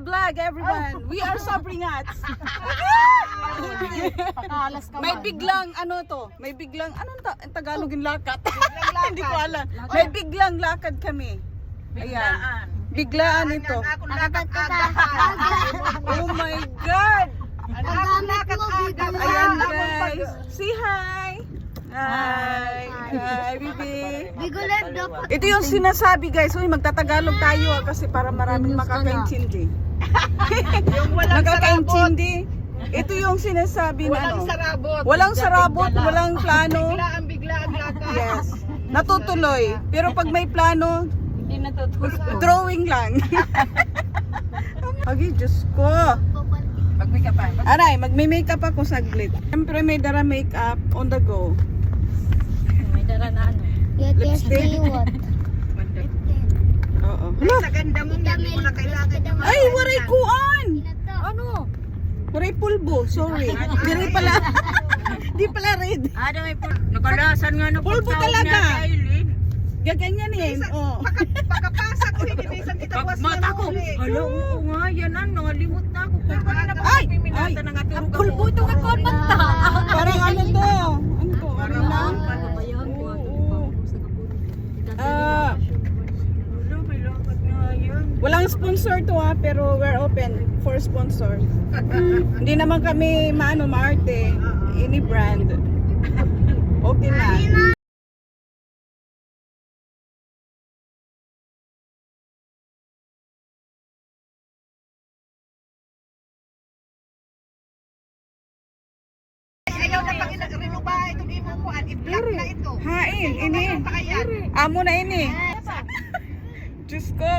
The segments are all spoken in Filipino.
vlog, everyone. We are Sabringats. May biglang, ano to? May biglang, anong Tagalog yung lakat? Hindi ko alam. May biglang lakad kami. Ayan. Biglaan ito. Oh my God! Ayan guys. Say hi! Hi! Hi, Bibi! Ito yung sinasabi guys. Uy, magtatagalog tayo kasi para maraming makakaintindi. Nakakaintindi. Ito yung sinasabi na ano. Walang sarabot, walang plano. Biglaan lakad. Yes. Natutuloy. Pero pag may plano, Hindi natutuloy. drawing lang. Agi, Diyos ko. Mag-makeup pa. Aray, magme-makeup ako saglit. Siyempre may dara makeup on the go. May dara na ano. Lipstick. Oo. Hala. Sa ganda mo, hindi mo na kailangan. Ay, waray kuan. Ano? Waray pulbo, sorry. Di pala. Di pala red. Ada may nakalasan nga na Pulbo talaga. Gaganyan eh. Oh. Pagkapasa ko, hindi isang kita was Mata ko, hala, oo nga, yan ano, limot na ako. Kung wala na Ay! piminata ng aturo ka. Pulbo ito ka kon mata. Parang ano to? Ano to? Ano lang? Ah, Hala, may lakad nga yan. walang sponsor to ha, pero we're open for sponsor. Hindi naman kami maarte. Any brand. Okay na. Ayaw na pag inagrinuba itong imo ko, i-block na ito. Hain, ini. Pakayan. Amo na ini. Diyos ko.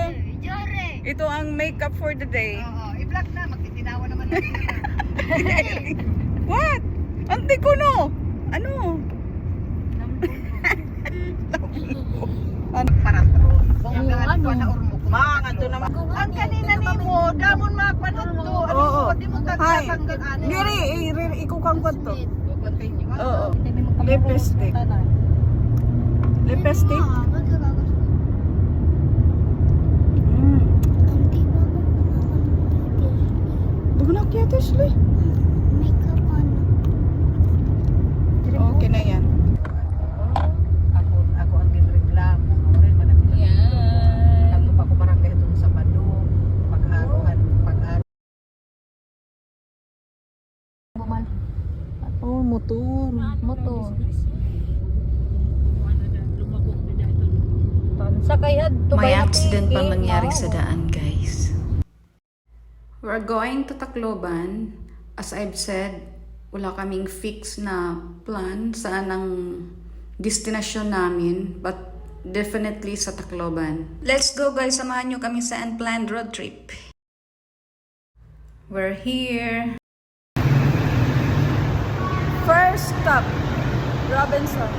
Ito ang makeup for the day. Oo, i-block na, magtitinawa naman natin. What? Ante ko no. Ano? Para ano? Mga to naman. Ang kanina ni mo, damon mapanot to. Oo. Di mo Hi. tatanggal ano. Giri, ikukang ko to. Oo. Lipstick. Lipstick? Mm. Bugunak yata sila. Okay na yan. Ako ang ginreklamo. Oray man ang Yan. Nagto pa ko barangay itong sa Badong. Pag-aruhan. Oh, motor. Motor. Sakay May accident pa nangyari sa daan, guys. We're going to Tacloban. As I've said, wala kaming fix na plan saan ang destinasyon namin, but definitely sa Tacloban. Let's go guys, samahan nyo kami sa unplanned road trip. We're here. First stop, Robinson.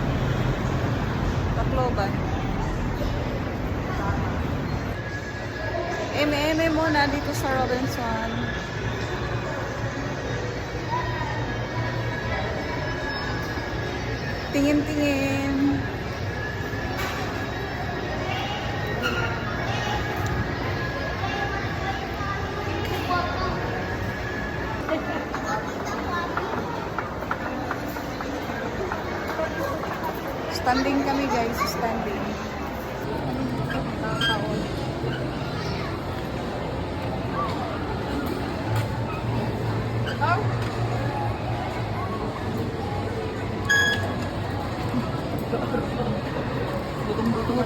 Tacloban. Eme muna dito sa Robinson. Tingin-tingin. Standing kami guys, standing.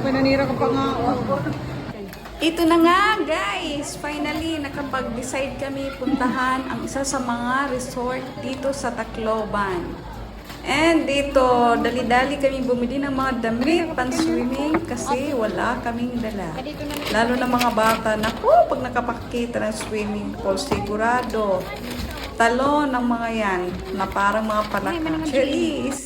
Pinanira ka pa nga. Ito na nga guys, finally nakapag-decide kami puntahan ang isa sa mga resort dito sa Tacloban. And dito, dali-dali kami bumili ng mga damit pan-swimming kasi wala kaming dala. Lalo na mga bata, naku, pag nakapakita ng swimming pool, sigurado, talon ng mga yan na parang mga palaka. Cherise!